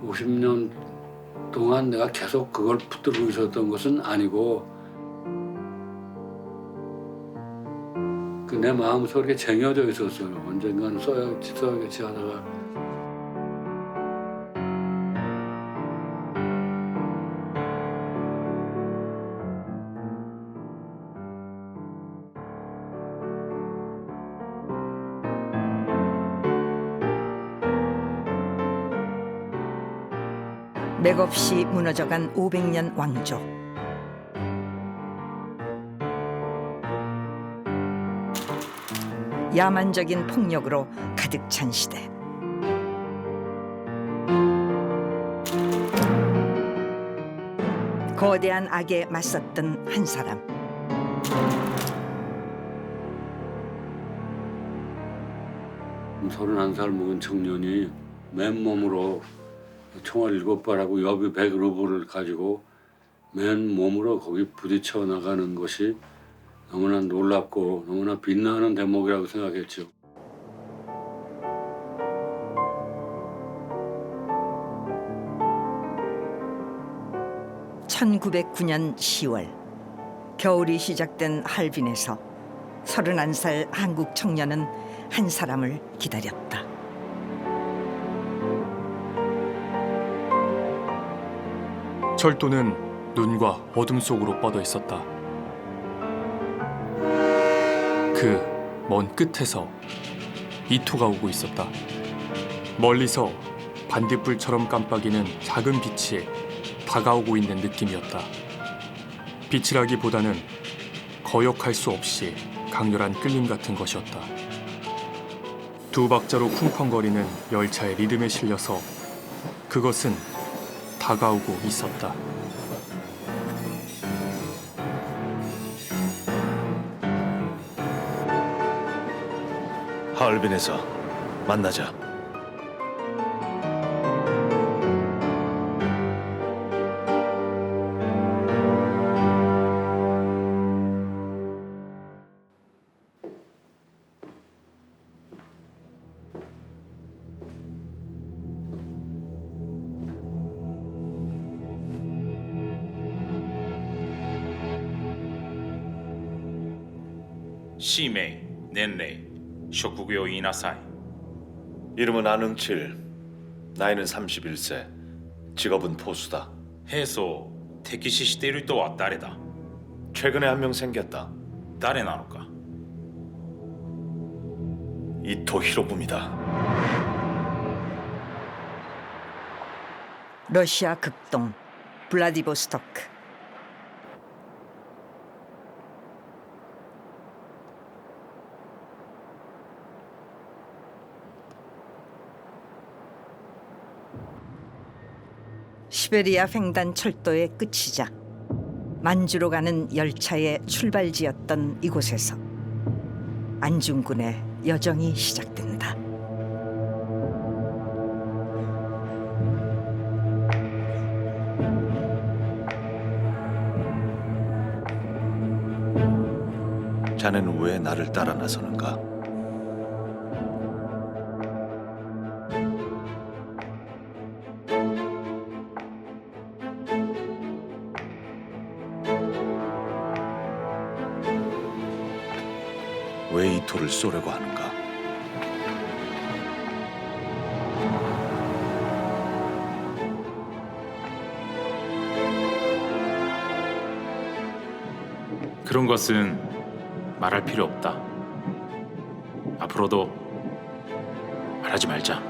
50년 동안 내가 계속 그걸 붙들고 있었던 것은 아니고 그 내 마음속에 쟁여져 있었어요. 언젠가는 써야겠지 하다가 맥없이 무너져간 500년 왕조. 야만적인 폭력으로 가득 찬 시대. 거대한 악에 맞섰던 한 사람. 서른한 살 먹은 청년이 맨몸으로 총알 7발하고 여비 100루블을 가지고 맨몸으로 거기 부딪혀 나가는 것이 너무나 놀랍고 너무나 빛나는 대목이라고 생각했죠. (1909년 10월) 겨울이 시작된 할빈에서 31살 한국 청년은 한 사람을 기다렸다. 철도는 눈과 어둠 속으로 뻗어 있었다. 그 먼 끝에서 이토가 오고 있었다. 멀리서 반딧불처럼 깜빡이는 작은 빛이 다가오고 있는 느낌이었다. 빛이라기보다는 거역할 수 없이 강렬한 끌림 같은 것이었다. 두 박자로 쿵쾅거리는 열차의 리듬에 실려서 그것은 다가오고 있었다. 하얼빈에서 만나자.氏名、年齢、職業言いなさい。 이름은 안응칠. 나이는 31세. 직업은 포수다. 兵装、敵視している人は誰だ？ 최근에 한 명 생겼다. 誰なのか？ 이토 히로부미다. 러시아 극동 블라디보스토크. 시베리아 횡단 철도의 끝이자 만주로 가는 열차의 출발지였던 이곳에서 안중근의 여정이 시작된다. 자네는 왜 나를 따라 나서는가? 왜 이토를 쏘려고 하는가? 그런 것은 말할 필요 없다. 앞으로도 말하지 말자.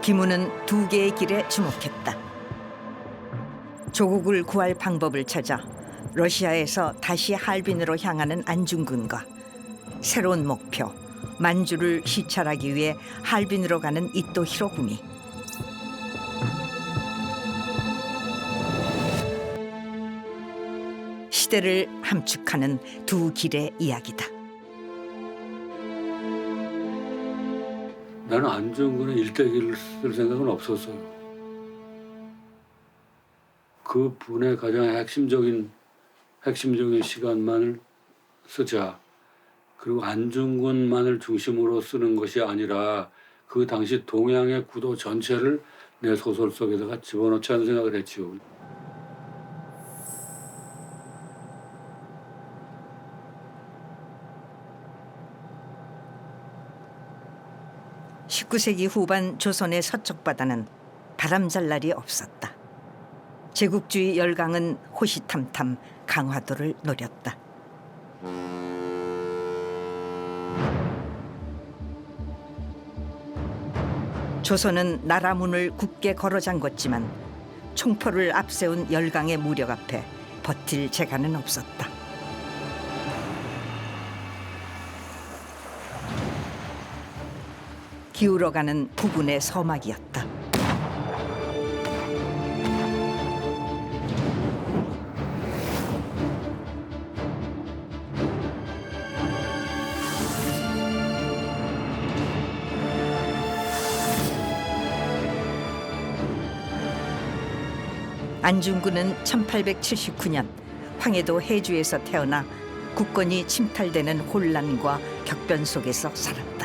김우는 두 개의 길에 주목했다. 조국을 구할 방법을 찾아 러시아에서 다시 할빈으로 향하는 안중근과 새로운 목표 만주를 시찰하기 위해 할빈으로 가는 이토 히로부미. 시대를 함축하는 두 길의 이야기다. 나는 안중근의 일대기를 쓸 생각은 없었어요. 그 분의 가장 핵심적인 시간만을 쓰자. 그리고 안중근만을 중심으로 쓰는 것이 아니라 그 당시 동양의 구도 전체를 내 소설 속에다가 집어넣자는 생각을 했지요. (19세기) 후반 조선의 서쪽 바다는 바람잘 날이 없었다. 제국주의 열강은 호시탐탐 강화도를 노렸다. 조선은 나라 문을 굳게 걸어 잠궜지만 총포를 앞세운 열강의 무력 앞에 버틸 재간은 없었다. 기울어가는 부군의 서막이었다. 안중근은 1879년 황해도 해주에서 태어나 국권이 침탈되는 혼란과 격변 속에서 살았다.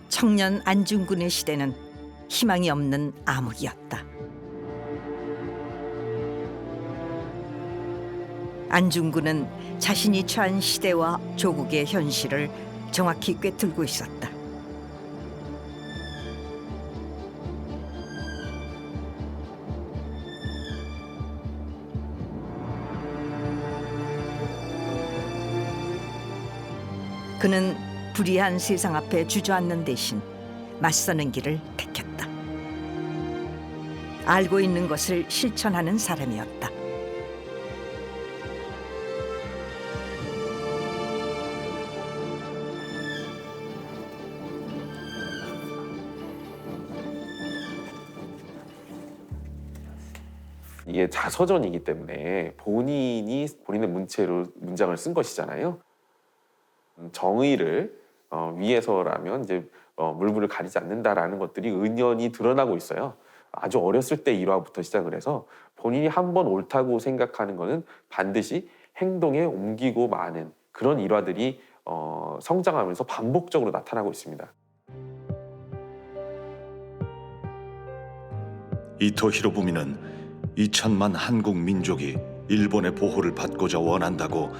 청년 안중근의 시대는 희망이 없는 암흑이었다. 안중근은 자신이 처한 시대와 조국의 현실을 정확히 꿰뚫고 있었다. 그는 불의한 세상 앞에 주저앉는 대신 맞서는 길을 택했다. 알고 있는 것을 실천하는 사람이었다. 이게 자서전이기 때문에 본인이 본인의 문체로 문장을 쓴 것이잖아요. 정의를 위해서라면 이제 물불을 가리지 않는다라는 것들이 은연히 드러나고 있어요. 아주 어렸을 때 일화부터 시작을 해서 본인이 한번 옳다고 생각하는 것은 반드시 행동에 옮기고 마는 그런 일화들이 성장하면서 반복적으로 나타나고 있습니다. 이토 히로부미는 2천만 한국 민족이 일본의 보호를 받고자 원한다고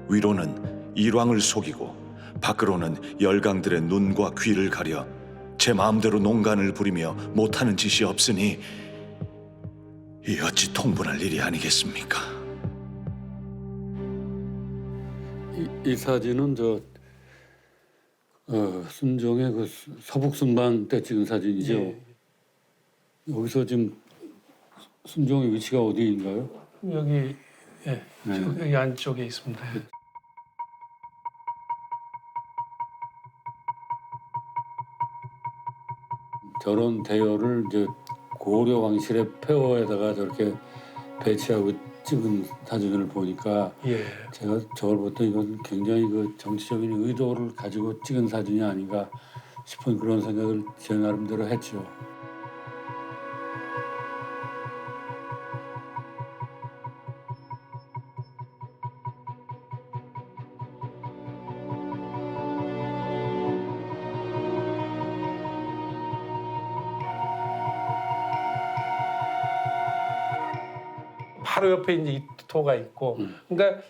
위로는 일왕을 속이고 밖으로는 열강들의 눈과 귀를 가려 제 마음대로 농간을 부리며 못하는 짓이 없으니 이 어찌 통분할 일이 아니겠습니까? 이 사진은 순종의 그 서북순방 때 찍은 사진이죠. 예. 여기서 지금 순종의 위치가 어디인가요? 여기 예, 네. 여기 안쪽에 있습니다. 예. 저런 대열을 이제 고려 왕실의 폐허에다가 저렇게 배치하고 찍은 사진을 보니까 예. 제가 저걸 볼 때 이건 굉장히 그 정치적인 의도를 가지고 찍은 사진이 아닌가 싶은 그런 생각을 제 나름대로 했죠. 바로 옆에 이제 이토가 있고, 그러니까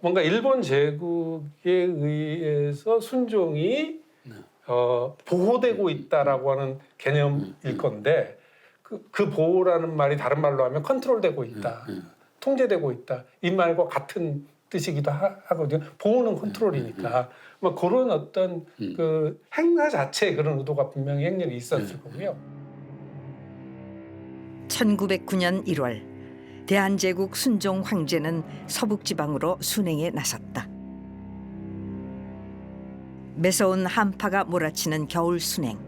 뭔가 일본 제국에 의해서 순종이 보호되고 있다라고 하는 개념일 건데, 그 보호라는 말이 다른 말로 하면 컨트롤되고 있다, 통제되고 있다 이 말과 같은 뜻이기도 하거든요. 보호는 컨트롤이니까 뭐 그런 어떤 그 행사 자체에 그런 의도가 분명히 행렬이 있었을 거고요. 1909년 1월 대한제국 순종 황제는 서북지방으로 순행에 나섰다. 매서운 한파가 몰아치는 겨울 순행.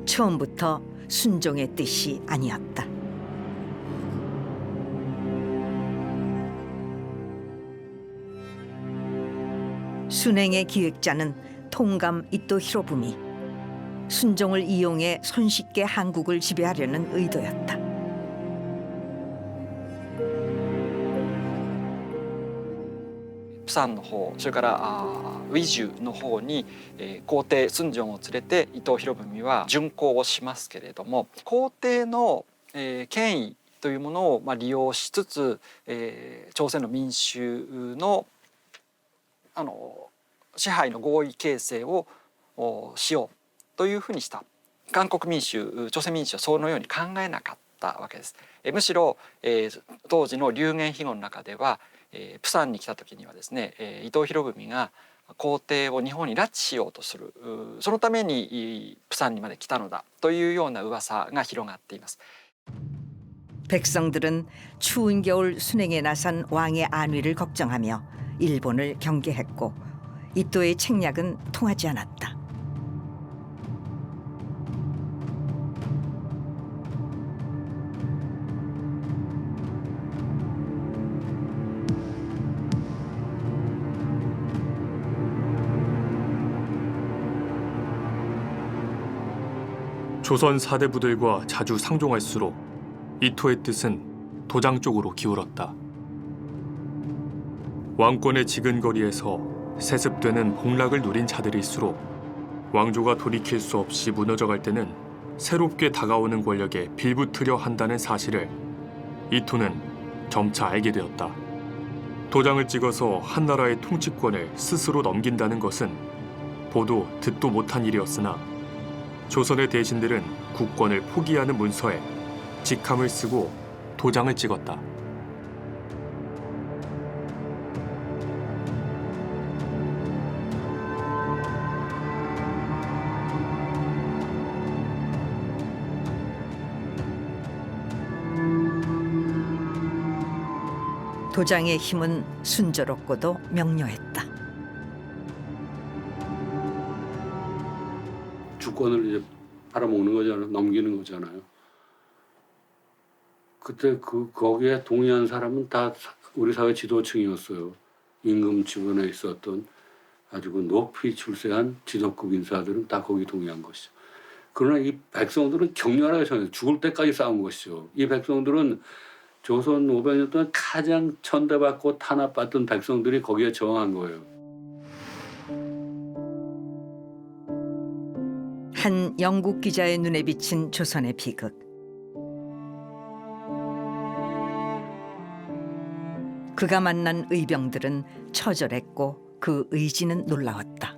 처음부터 순종의 뜻이 아니었다. 순행의 기획자는 통감 이토 히로부미. 순종을 이용해 손쉽게 한국을 지배하려는 의도였다.釜山の方、それからウィジュの方に、皇帝寸正を連れて伊藤博文は巡行をしますけれども、皇帝の、権威というものを、利用しつつ、朝鮮の民衆の支配の合意形成をしようというふうにした。韓国民衆、朝鮮民衆はそのように考えなかったわけです。むしろ、当時の流言飛語の中では、釜山に来た時にはですね、伊藤博文が皇帝を日本に拉致しようとする、そのために釜山にまで来たのだというような噂が広がっています。 백성들은 추운 겨울 순행에 나선 왕의 안위를 걱정하며 일본을 경계했고 이토의 책략은 통하지 않았다. 조선 사대부들과 자주 상종할수록 이토의 뜻은 도장 쪽으로 기울었다. 왕권의 지근거리에서 세습되는 복락을 누린 자들일수록 왕조가 돌이킬 수 없이 무너져갈 때는 새롭게 다가오는 권력에 빌붙으려 한다는 사실을 이토는 점차 알게 되었다. 도장을 찍어서 한나라의 통치권을 스스로 넘긴다는 것은 보도 듣도 못한 일이었으나 조선의 대신들은 국권을 포기하는 문서에 직함을 쓰고 도장을 찍었다. 도장의 힘은 순조롭고도 명료했다. 주권을 이제 팔아먹는 거잖아요. 넘기는 거잖아요. 그때 거기에 동의한 사람은 다 우리 사회 지도층이었어요. 임금 주변에 있었던 아주 높이 출세한 지도급 인사들은 다 거기 동의한 것이죠. 그러나 이 백성들은 격렬하게 정해서 죽을 때까지 싸운 것이죠. 이 백성들은 조선 500년 동안 가장 천대받고 탄압받던 백성들이 거기에 저항한 거예요. 한 영국 기자의 눈에 비친 조선의 비극. 그가 만난 의병들은 처절했고 그 의지는 놀라웠다.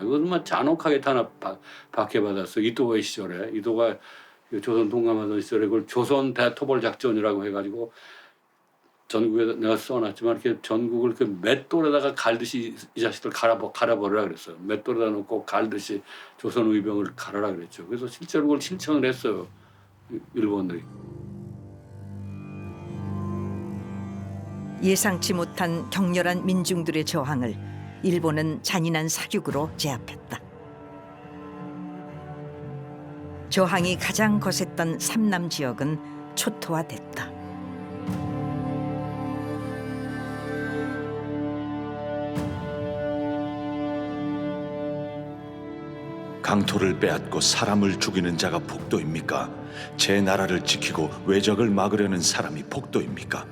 이것만 잔혹하게 탄압받게 받았어. 이토의 시절에. 이토가 조선 동감하던 시절에 그걸 조선 대토벌 작전이라고 해가지고 전국에 내가 써놨지만 이렇게 전국을 그 맷돌에다가 갈듯이 이 자식들 갈아버리라 그랬어요. 맷돌에다 놓고 갈듯이 조선 의병을 갈아라 그랬죠. 그래서 실제로 그걸 실천을 했어요. 일본들이. 예상치 못한 격렬한 민중들의 저항을 일본은 잔인한 사륙으로 제압했다. 저항이 가장 거셌던 삼남 지역은 초토화됐다. 황토를 빼앗고 사람을 죽이는 자가 폭도입니까? 제 나라를 지키고 외적을 막으려는 사람이 폭도입니까?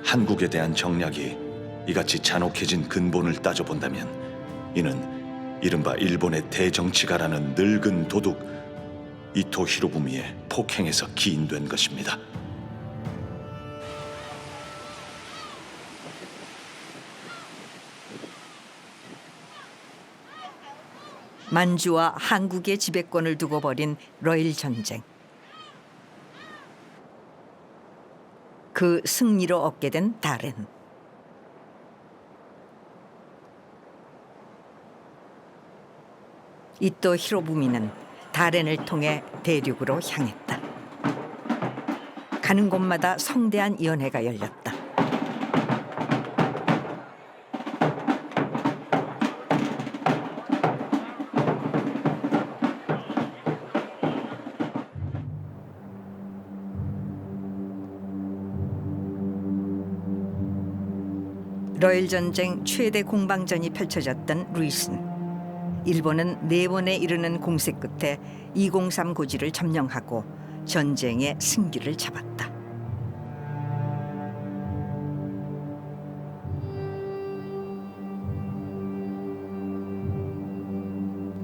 한국에 대한 정략이 이같이 잔혹해진 근본을 따져본다면 이는 이른바 일본의 대정치가라는 늙은 도둑 이토 히로부미의 폭행에서 기인된 것입니다. 만주와 한국의 지배권을 두고 벌인 러일 전쟁. 그 승리로 얻게 된 다렌. 이토 히로부미는 다렌을 통해 대륙으로 향했다. 가는 곳마다 성대한 연회가 열렸다. 러일 전쟁 최대 공방전이 펼쳐졌던 루이슨. 일본은 4번에 이르는 공세 끝에 203 고지를 점령하고 전쟁의 승기를 잡았다.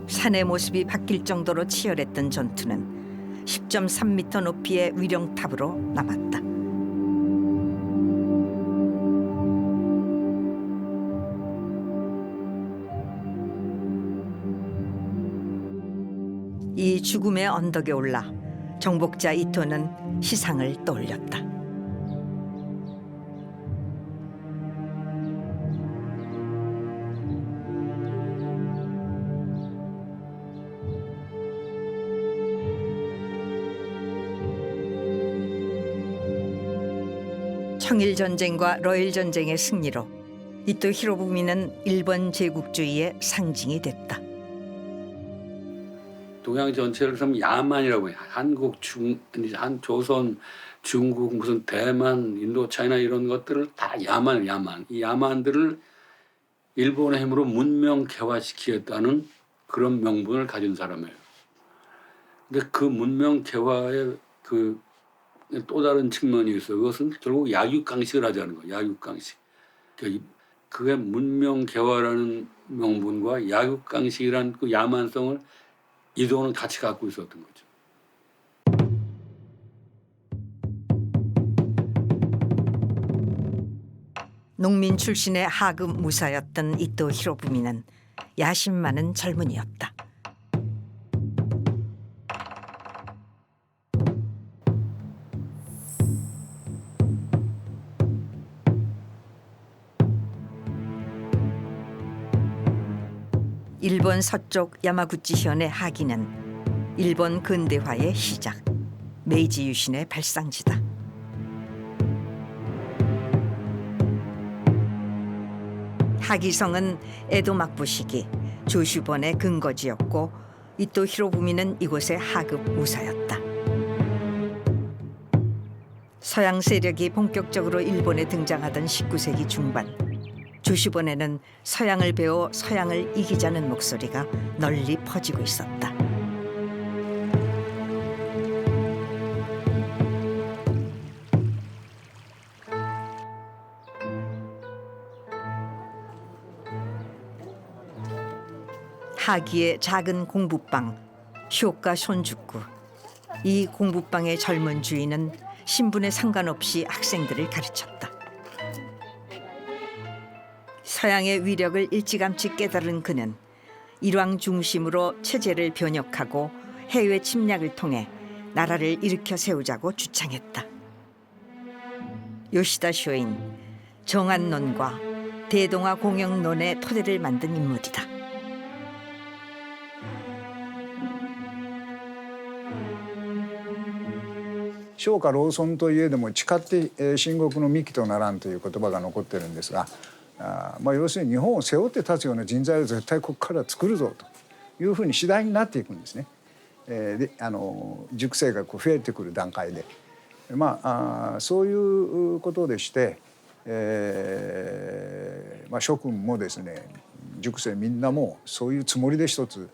산의 모습이 바뀔 정도로 치열했던 전투는 10.3m 높이의 위령탑으로 남았다. 이 죽음의 언덕에 올라 정복자 이토는 시상을 떠올렸다. 청일 전쟁과 러일 전쟁의 승리로 이토 히로부미는 일본 제국주의의 상징이 됐다. 동양 전체를 그럼 야만이라고 해요. 한국, 한 조선, 중국, 무슨 대만, 인도, 차이나 이런 것들을 다 야만. 이 야만들을 일본의 힘으로 문명 개화시키겠다는 그런 명분을 가진 사람이에요. 근데 그 문명 개화의 그 또 다른 측면이 있어요. 그것은 결국 약육강식을 하자는 거예요. 약육강식. 그게 문명 개화라는 명분과 약육강식이라는 그 야만성을 이도는 같이 갖고 있었던 거죠. 농민 출신의 하급 무사였던 이토 히로부미는 야심 많은 젊은이였다. 일본 서쪽 야마구치현의 하기는 일본 근대화의 시작, 메이지 유신의 발상지다. 하기성은 에도 막부 시기 조슈번의 근거지였고 이토 히로부미는 이곳의 하급 무사였다. 서양 세력이 본격적으로 일본에 등장하던 19세기 중반, 조슈번에는 서양을 배워 서양을 이기자는 목소리가 널리 퍼지고 있었다. 하기의 작은 공부방, 효과 손죽구. 이 공부방의 젊은 주인은 신분에 상관없이 학생들을 가르쳤다. 서양의 위력을 일찌감치 깨달은 그는 일왕 중심으로 체제를 변혁하고 해외 침략을 통해 나라를 일으켜 세우자고 주창했다. 요시다 쇼인, 정안론과 대동아 공영론의 토대를 만든 인물이다.商家労損といえども誓って秦国の幹とならんという言葉が残ってるんですが、要するに日本を背負って立つような人材を絶対ここから作るぞというふうに次第になっていくんですね。で塾生が増えてくる段階で、そういうことでして、諸君もですね、塾生みんなもそういうつもりで一つ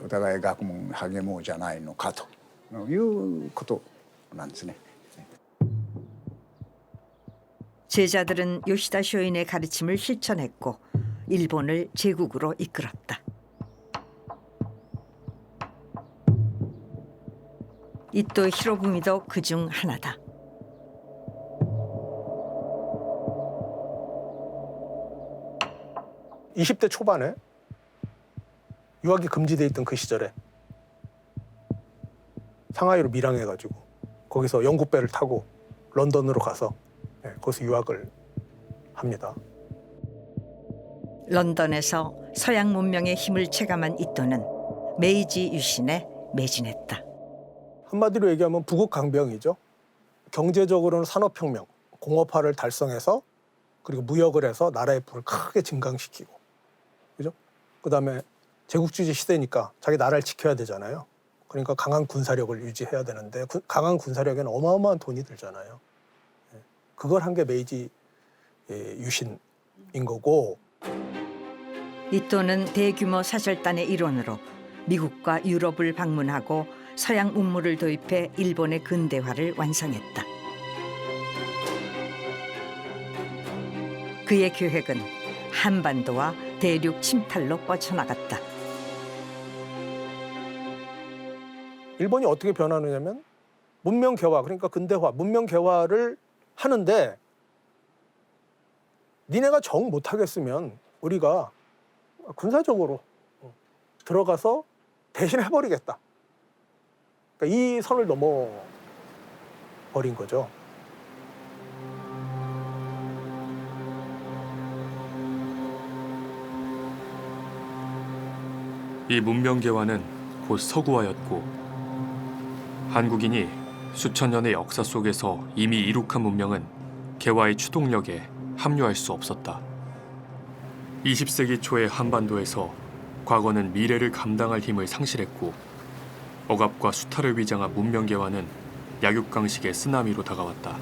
お互い学問励もうじゃないのかということなんですね。 제자들은 요시다 쇼인의 가르침을 실천했고 일본을 제국으로 이끌었다. 이토 히로부미도 그중 하나다. (20대) 초반에 유학이 금지돼 있던 그 시절에 상하이로 밀항해가지고 거기서 영국배를 타고 런던으로 가서 거기서 유학을 합니다. 런던에서 서양 문명의 힘을 체감한 이토는 메이지 유신에 매진했다. 한마디로 얘기하면 부국 강병이죠. 경제적으로는 산업혁명, 공업화를 달성해서 그리고 무역을 해서 나라의 부를 크게 증강시키고, 그죠? 그다음에 제국주의 시대니까 자기 나라를 지켜야 되잖아요. 그러니까 강한 군사력을 유지해야 되는데 강한 군사력에는 어마어마한 돈이 들잖아요. 그걸 한 게 메이지 유신인 거고. 이토는 대규모 사절단의 일원으로 미국과 유럽을 방문하고 서양 문물을 도입해 일본의 근대화를 완성했다. 그의 계획은 한반도와 대륙 침탈로 뻗쳐나갔다. 일본이 어떻게 변하느냐면 문명 개화, 그러니까 근대화, 문명 개화를 하는데 니네가 정 못하겠으면 우리가 군사적으로 들어가서 대신 해버리겠다. 그러니까 이 선을 넘어버린 거죠. 이 문명 개화는 곧 서구화였고 한국인이 수천 년의 역사 속에서 이미 이룩한 문명은 개화의 추동력에 합류할 수 없었다. 20세기 초의 한반도에서 과거는 미래를 감당할 힘을 상실했고 억압과 수탈을 위장한 문명 개화는 약육강식의 쓰나미로 다가왔다.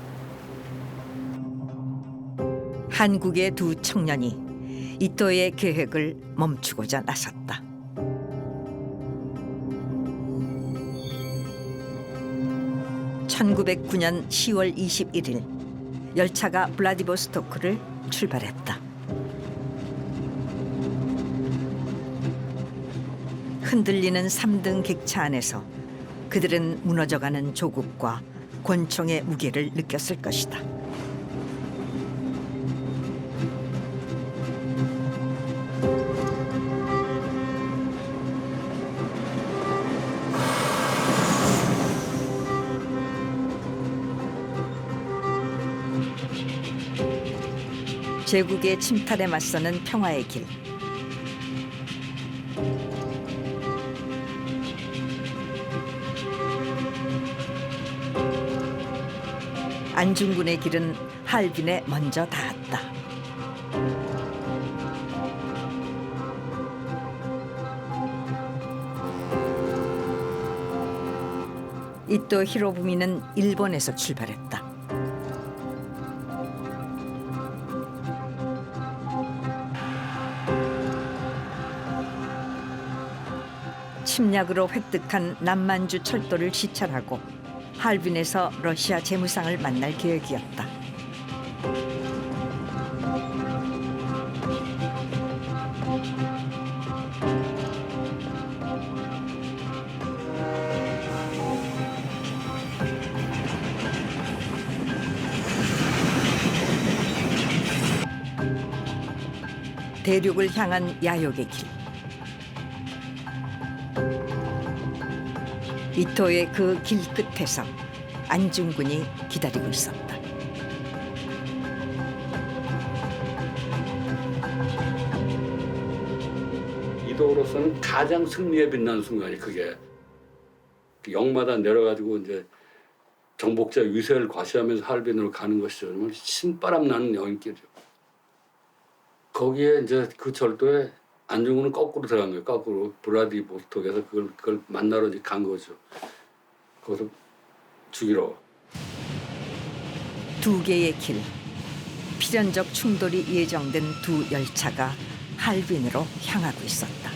한국의 두 청년이 이토의 계획을 멈추고자 나섰다. (1909년 10월 21일) 열차가 블라디보스토크를 출발했다. 흔들리는 3등 객차 안에서 그들은 무너져가는 조국과 권총의 무게를 느꼈을 것이다. 제국의 침탈에 맞서는 평화의 길. 안중근의 길은 할빈에 먼저 닿았다. 이토 히로부미는 일본에서 출발했다. 침략으로 획득한 남만주 철도를 시찰하고 할빈에서 러시아 재무상을 만날 계획이었다. 대륙을 향한 야욕의 길. 이토의 그 길 끝에서 안중근이 기다리고 있었다. 이도로서는 가장 승리에 빛나는 순간이 그게 역마다 내려가지고 이제 정복자 위세를 과시하면서 할빈으로 가는 것이죠. 정말 신바람 나는 여행길이죠. 거기에 이제 그 철도에 안중근은 거꾸로 들어간 거예요. 거꾸로 블라디보스톡에서 그걸 만나러 이제 간 거죠. 거기서 죽이러. 두 개의 길, 필연적 충돌이 예정된 두 열차가 할빈으로 향하고 있었다.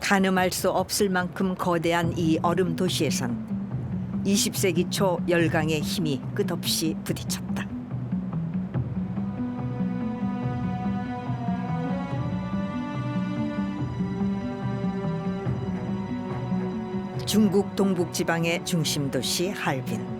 가늠할 수 없을 만큼 거대한 이 얼음 도시에선 20세기 초 열강의 힘이 끝없이 부딪혔다. 중국 동북지방의 중심 도시 할빈.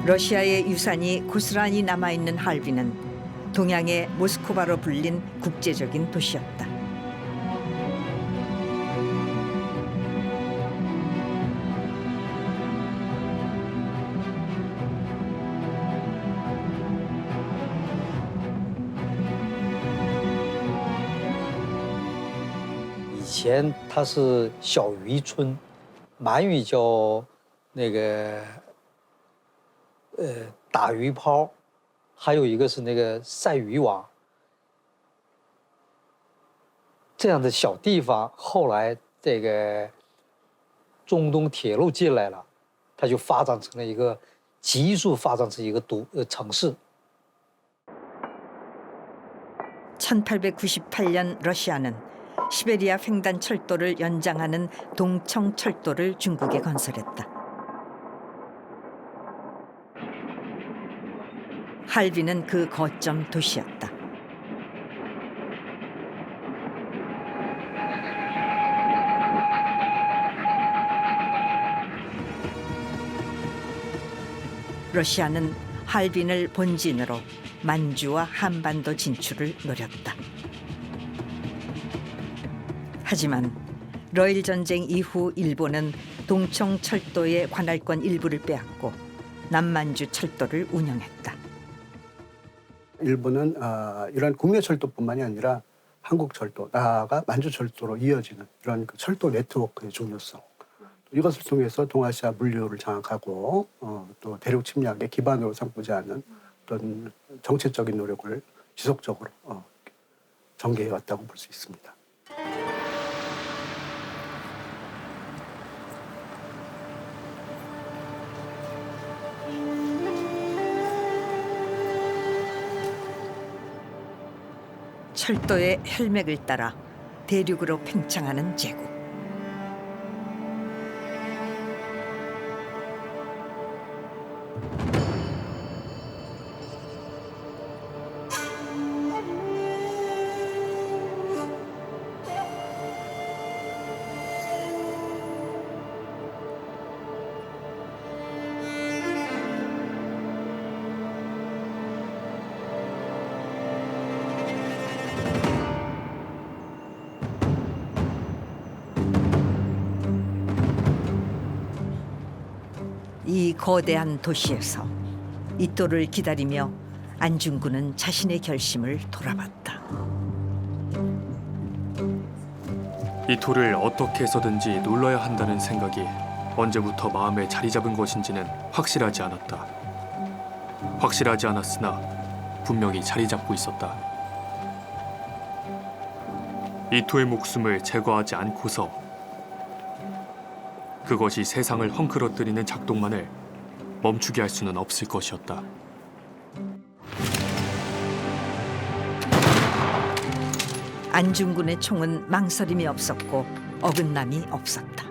러시아의 유산이 고스란히 남아있는 할빈은 동양의 모스크바로 불린 국제적인 도시였다.以前它是小渔村，满语叫那个打鱼泡，还有一个是那个晒渔网。这样的小地方，后来这个中东铁路进来了，它就发展成了一个急速发展成一个城市。 1898년 러시아는 시베리아 횡단 철도를 연장하는 동청 철도를 중국에 건설했다. 할빈은 그 거점 도시였다. 러시아는 할빈을 본진으로 만주와 한반도 진출을 노렸다. 하지만 러일 전쟁 이후 일본은 동청 철도의 관할권 일부를 빼앗고 남만주 철도를 운영했다. 일본은 이런 국내 철도뿐만이 아니라 한국 철도, 나아가 만주 철도로 이어지는 이런 그 철도 네트워크의 중요성, 이것을 통해서 동아시아 물류를 장악하고 또 대륙 침략의 기반으로 삼고자 하는 어떤 정책적인 노력을 지속적으로 전개해 왔다고 볼 수 있습니다. 철도의 혈맥을 따라 대륙으로 팽창하는 제국. 이 거대한 도시에서 이토를 기다리며 안중근은 자신의 결심을 돌아봤다. 이토를 어떻게 해서든지 눌러야 한다는 생각이 언제부터 마음에 자리 잡은 것인지는 확실하지 않았다. 확실하지 않았으나 분명히 자리 잡고 있었다. 이토의 목숨을 제거하지 않고서 그것이 세상을 헝클어뜨리는 작동만을 멈추게 할 수는 없을 것이었다. 안중근의 총은 망설임이 없었고 어긋남이 없었다.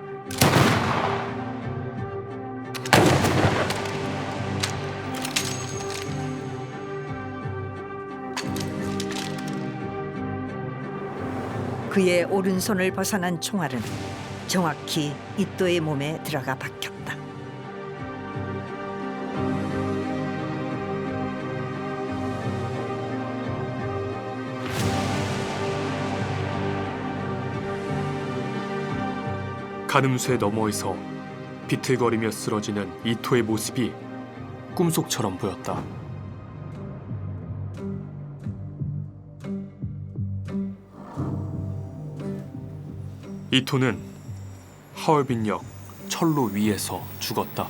그의 오른손을 벗어난 총알은 정확히 이토의 몸에 들어가 박혔다. 가늠쇠 너머에서 비틀거리며 쓰러지는 이토의 모습이 꿈속처럼 보였다. 이토는 하얼빈역 철로 위에서 죽었다.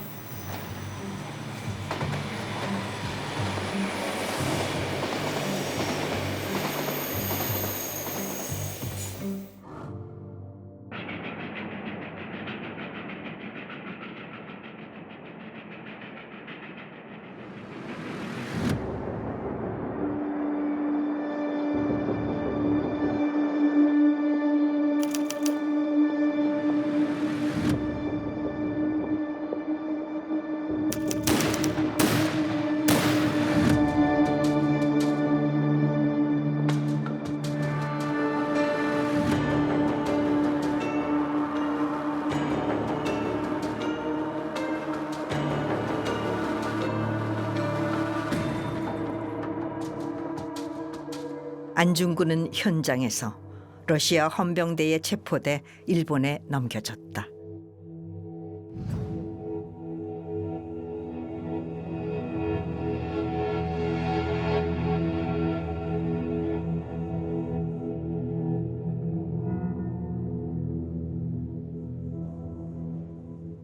안중근은 현장에서 러시아 헌병대에 체포돼 일본에 넘겨졌다.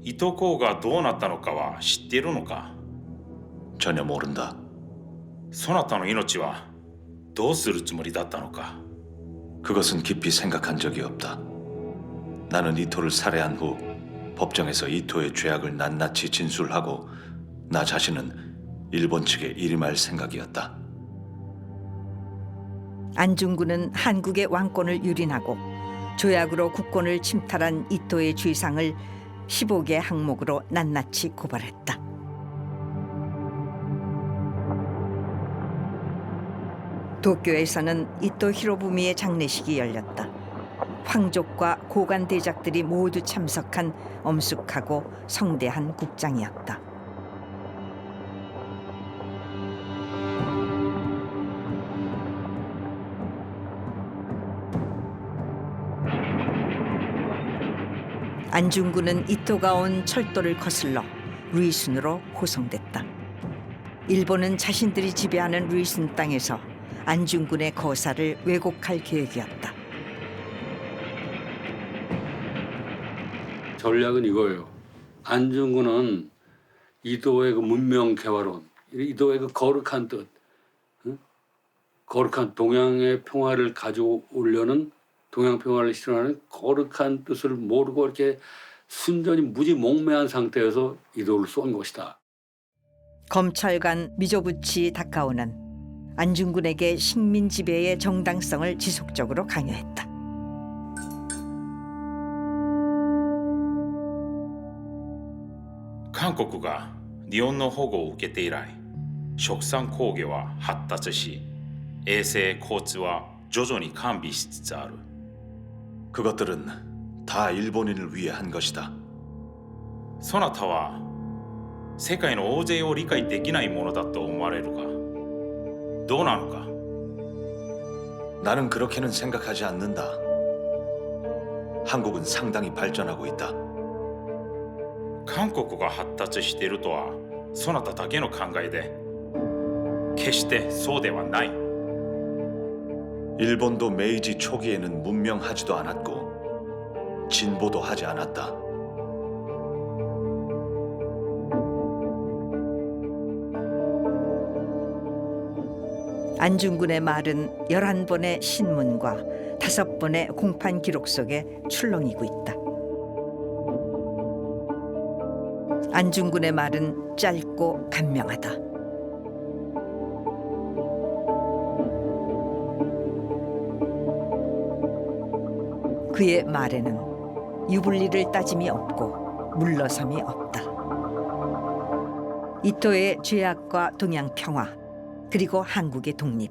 伊藤公がどうなったのかは知っているのか。 전혀 모른다. そなたの命はどうするつもりだったのか。 그것은 깊이 생각한 적이 없다. 나는 이토를 살해한 후 법정에서 이토의 죄악을 낱낱이 진술하고 나 자신은 일본 측에 일임할 생각이었다. 안중근은 한국의 왕권을 유린하고 조약으로 국권을 침탈한 이토의 죄상을 15개 항목으로 낱낱이 고발했다. 도쿄에서는 이토 히로부미의 장례식이 열렸다. 황족과 고관 대작들이 모두 참석한 엄숙하고 성대한 국장이었다. 안중근은 이토가 온 철도를 거슬러 루이순으로 호송됐다. 일본은 자신들이 지배하는 루이순 땅에서 안중근의 거사를 왜곡할 계획이었다. 전략은 이거예요. 안중근은 이도의 그 문명 개화론, 이도의 그 거룩한 뜻, 거룩한 동양의 평화를 가져오려는, 동양 평화를 실현하는 거룩한 뜻을 모르고 이렇게 순전히 무지 몽매한 상태에서 이도를 쏜 것이다. 검찰관 미조부치 다카오는 안중근에게 식민 지배의 정당성을 지속적으로 강요했다. 한국が日本の保護を受けて以来、殖産工業は発達し、衛生交通は徐々に完備しつつある。 그것들은 다 일본인을 위해 한 것이다. そなたは世界の大勢を理解できないものだと思われるが、どうなのか。 나는 그렇게는 생각하지 않는다. 한국은 상당히 발전하고 있다. 韓国が発達しているとはそなただけの考えで、決してそうではない。 일본도 메이지 초기에는 문명하지도 않았고 진보도 하지 않았다. 안중근의 말은 11번의 신문과 5번의 공판 기록 속에 출렁이고 있다. 안중근의 말은 짧고 간명하다. 그의 말에는 유불리를 따짐이 없고 물러섬이 없다. 이토의 죄악과 동양 평화, 그리고 한국의 독립.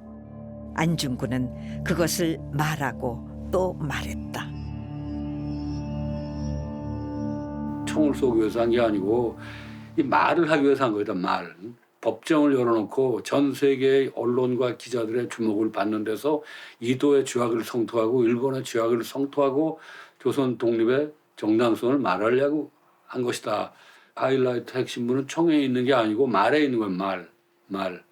안중근은 그것을 말하고 또 말했다. 총을 쏘기 위해서 한 게 아니고 이 말을 하기 위해서 한 거다. 말. 법정을 열어놓고 전 세계의 언론과 기자들의 주목을 받는 데서 이도의 죄악을 성토하고 일본의 죄악을 성토하고 조선 독립의 정당성을 말하려고 한 것이다. 하이라이트 핵심문은 총에 있는 게 아니고 말에 있는 건 말.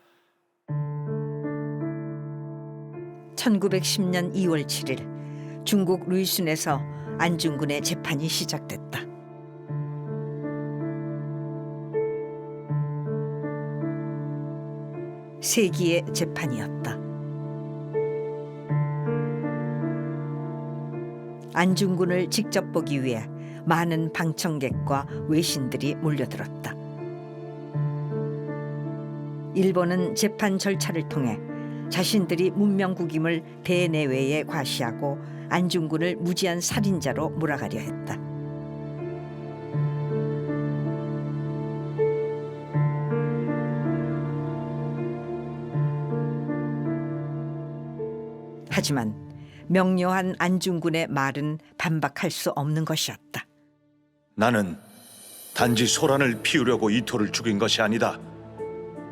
1910년 2월 7일 중국 루이순에서 안중근의 재판이 시작됐다. 세기의 재판이었다. 안중근을 직접 보기 위해 많은 방청객과 외신들이 몰려들었다. 일본은 재판 절차를 통해 자신들이 문명국임을 대내외에 과시하고 안중근을 무지한 살인자로 몰아가려 했다. 하지만 명료한 안중근의 말은 반박할 수 없는 것이었다. 나는 단지 소란을 피우려고 이토를 죽인 것이 아니다.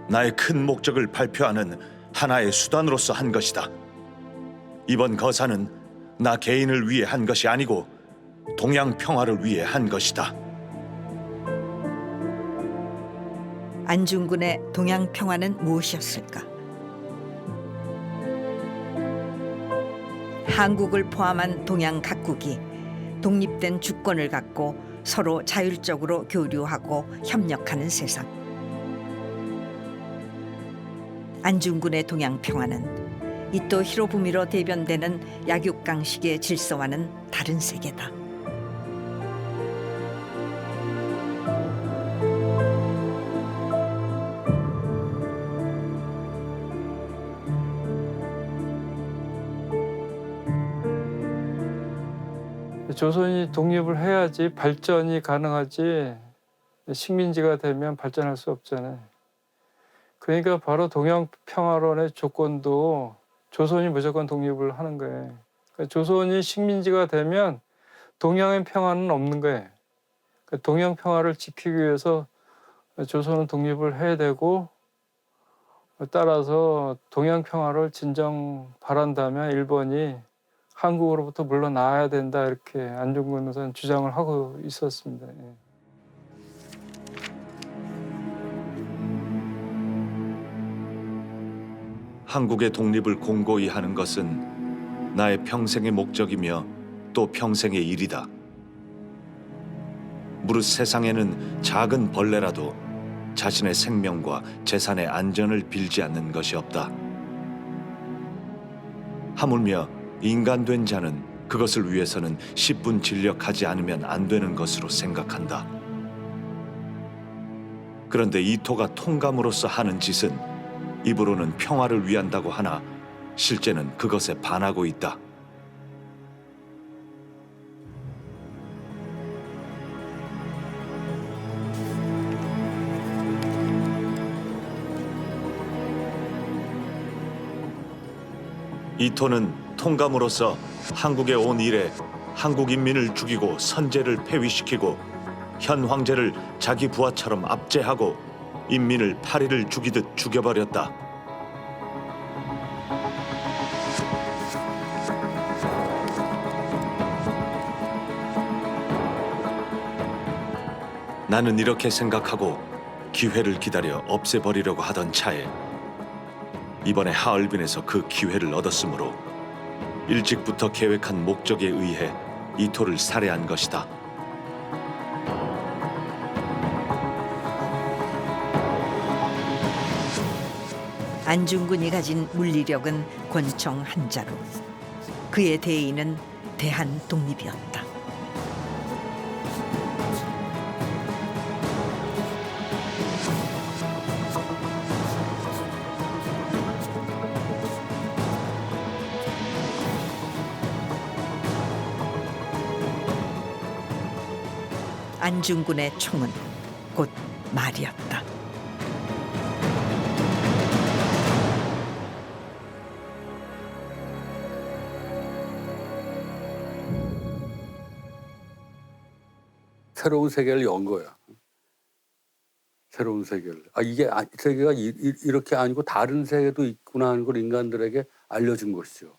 나의 큰 목적을 발표하는 하나의 수단으로서 한 것이다. 이번 거사는 나 개인을 위해 한 것이 아니고 동양 평화를 위해 한 것이다. 안중근의 동양 평화는 무엇이었을까? 한국을 포함한 동양 각국이 독립된 주권을 갖고 서로 자율적으로 교류하고 협력하는 세상. 안중근의 동양 평화는 이토 히로부미로 대변되는 약육강식의 질서와는 다른 세계다. 조선이 독립을 해야지 발전이 가능하지 식민지가 되면 발전할 수 없잖아요. 그러니까 바로 동양 평화론의 조건도 조선이 무조건 독립을 하는 거예요. 그러니까 조선이 식민지가 되면 동양의 평화는 없는 거예요. 그러니까 동양 평화를 지키기 위해서 조선은 독립을 해야 되고, 따라서 동양 평화를 진정 바란다면 일본이 한국으로부터 물러나야 된다, 이렇게 안중근 의사는 주장을 하고 있었습니다. 예. 한국의 독립을 공고히 하는 것은 나의 평생의 목적이며 또 평생의 일이다. 무릇 세상에는 작은 벌레라도 자신의 생명과 재산의 안전을 빌지 않는 것이 없다. 하물며 인간된 자는 그것을 위해서는 10분 진력하지 않으면 안 되는 것으로 생각한다. 그런데 이토가 통감으로써 하는 짓은 입으로는 평화를 위한다고 하나 실제는 그것에 반하고 있다. 이토는 통감으로써 한국에 온 이래 한국 인민을 죽이고 선제를 폐위시키고 현 황제를 자기 부하처럼 압제하고 인민을 파리를 죽이듯 죽여버렸다. 나는 이렇게 생각하고 기회를 기다려 없애버리려고 하던 차에 이번에 하얼빈에서 그 기회를 얻었으므로 일찍부터 계획한 목적에 의해 이토를 살해한 것이다. 안중근이 가진 물리력은 권총 한 자루. 그의 대의는 대한 독립이었다. 안중근의 총은 곧 말이었다. 새로운 세계를 연 거야. 새로운 세계를. 이게 세계가 이렇게 아니고 다른 세계도 있구나 하는 걸 인간들에게 알려준 것이죠.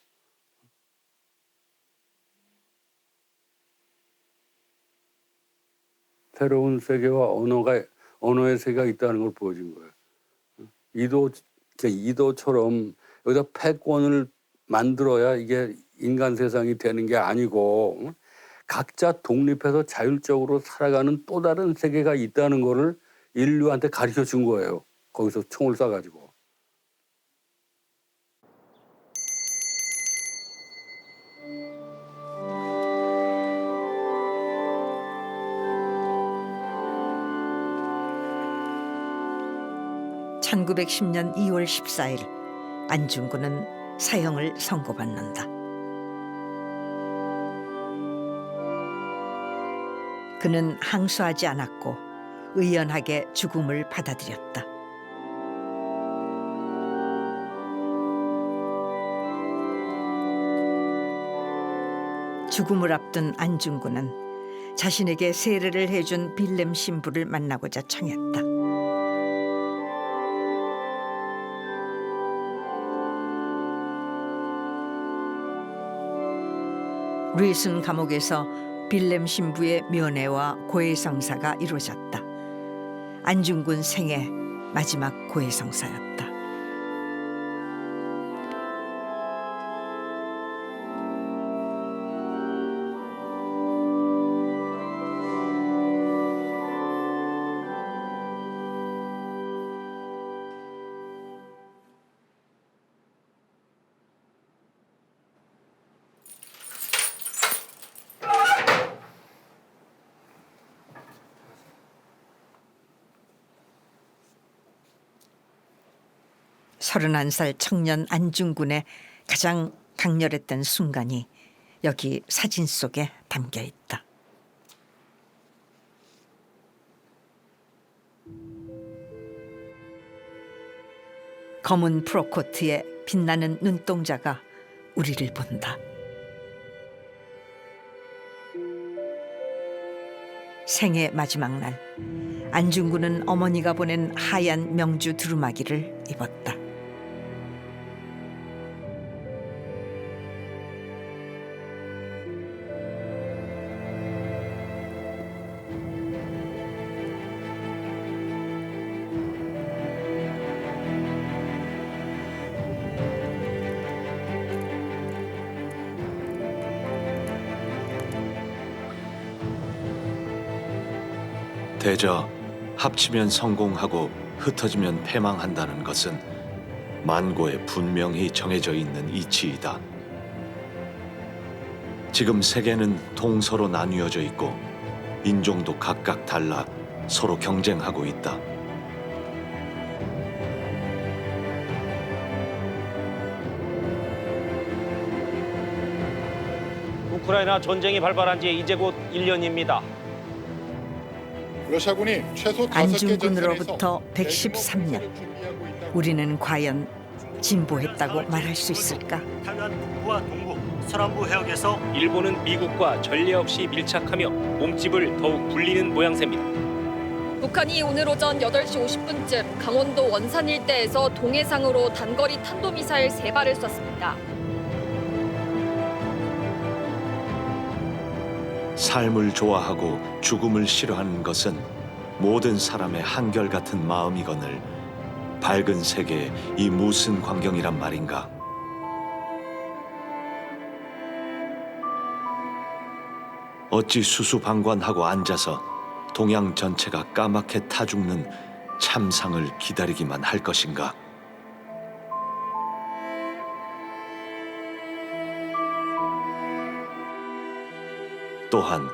새로운 세계와 언어의 세계가 있다는 걸 보여준 거예요. 이도처럼 여기다 패권을 만들어야 이게 인간 세상이 되는 게 아니고 각자 독립해서 자율적으로 살아가는 또 다른 세계가 있다는 거를 인류한테 가르쳐 준 거예요. 거기서 총을 쏴가지고. (1910년 2월 14일) 안중근은 사형을 선고받는다. 그는 항소하지 않았고 의연하게 죽음을 받아들였다. 죽음을 앞둔 안중근은 자신에게 세례를 해준 빌렘 신부를 만나고자 청했다. 루이슨 감옥에서 빌렘 신부의 면회와 고해성사가 이루어졌다. 안중근 생애 마지막 고해성사였다. 서른한 살 청년 안중근의 가장 강렬했던 순간이 여기 사진 속에 담겨 있다. 검은 프로코트에 빛나는 눈동자가 우리를 본다. 생애 마지막 날, 안중근은 어머니가 보낸 하얀 명주 두루마기를 입었다. 대저 합치면 성공하고 흩어지면 패망한다는 것은 만고에 분명히 정해져 있는 이치이다. 지금 세계는 동서로 나뉘어져 있고 인종도 각각 달라 서로 경쟁하고 있다. 우크라이나 전쟁이 발발한 지 이제 곧 1년입니다. 러시아군이 최소 5개 안중근으로부터 113년. 우리는 과연 진보했다고 말할 수 있을까? 타이완 북부와 동부, 서남부 해역에서 일본은 미국과 전례 없이 밀착하며 몸집을 더욱 불리는 모양새입니다. 북한이 오늘 오전 8시 50분쯤 강원도 원산 일대에서 동해상으로 단거리 탄도미사일 3발을 쐈습니다. 삶을 좋아하고 죽음을 싫어하는 것은 모든 사람의 한결같은 마음이거늘 밝은 세계에 이 무슨 광경이란 말인가. 어찌 수수방관하고 앉아서 동양 전체가 까맣게 타 죽는 참상을 기다리기만 할 것인가. 또한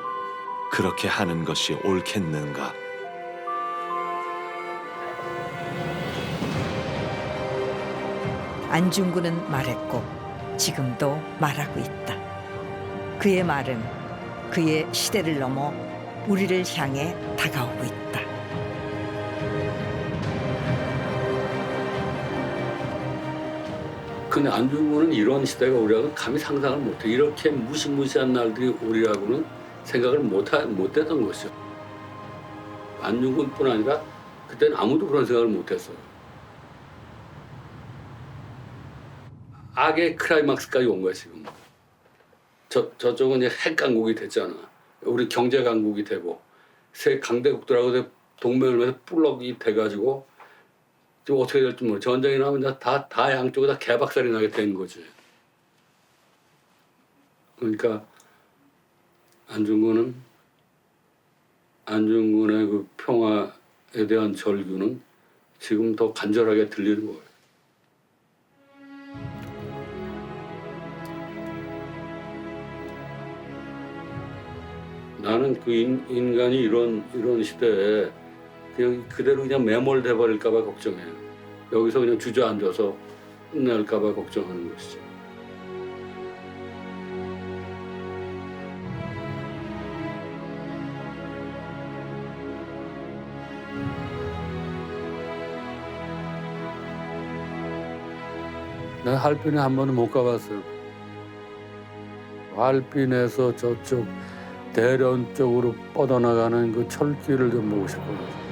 그렇게 하는 것이 옳겠는가? 안중근은 말했고 지금도 말하고 있다. 그의 말은 그의 시대를 넘어 우리를 향해 다가오고 있다. 근데 안중근은 이런 시대가 오리라고 감히 상상을 못해. 이렇게 무시무시한 날들이 오리라고는 생각을 못했던 것이죠. 안중근뿐 아니라 그때는 아무도 그런 생각을 못했어요. 악의 클라이막스까지 온 거야 지금. 저쪽은 이제 핵 강국이 됐잖아. 우리 경제 강국이 되고 세 강대국들하고 동맹을 해서 뿔럭이 돼가지고 지금 어떻게 될지 모르. 전쟁이 나면 이제 다 양쪽에 다 개박살이 나게 된 거지. 그러니까 안중근의 그 평화에 대한 절규는 지금 더 간절하게 들리는 거예요. 나는 그 인간이 이런 시대에 그냥 그대로 그냥 매몰돼 버릴까 봐 걱정해요. 여기서 그냥 주저앉아서 끝낼까 봐 걱정하는 것이죠. 내가 할빈에 한 번은 못 가봤어요. 할빈에서 저쪽 대련 쪽으로 뻗어나가는 그 철길을 좀 보고 싶어요.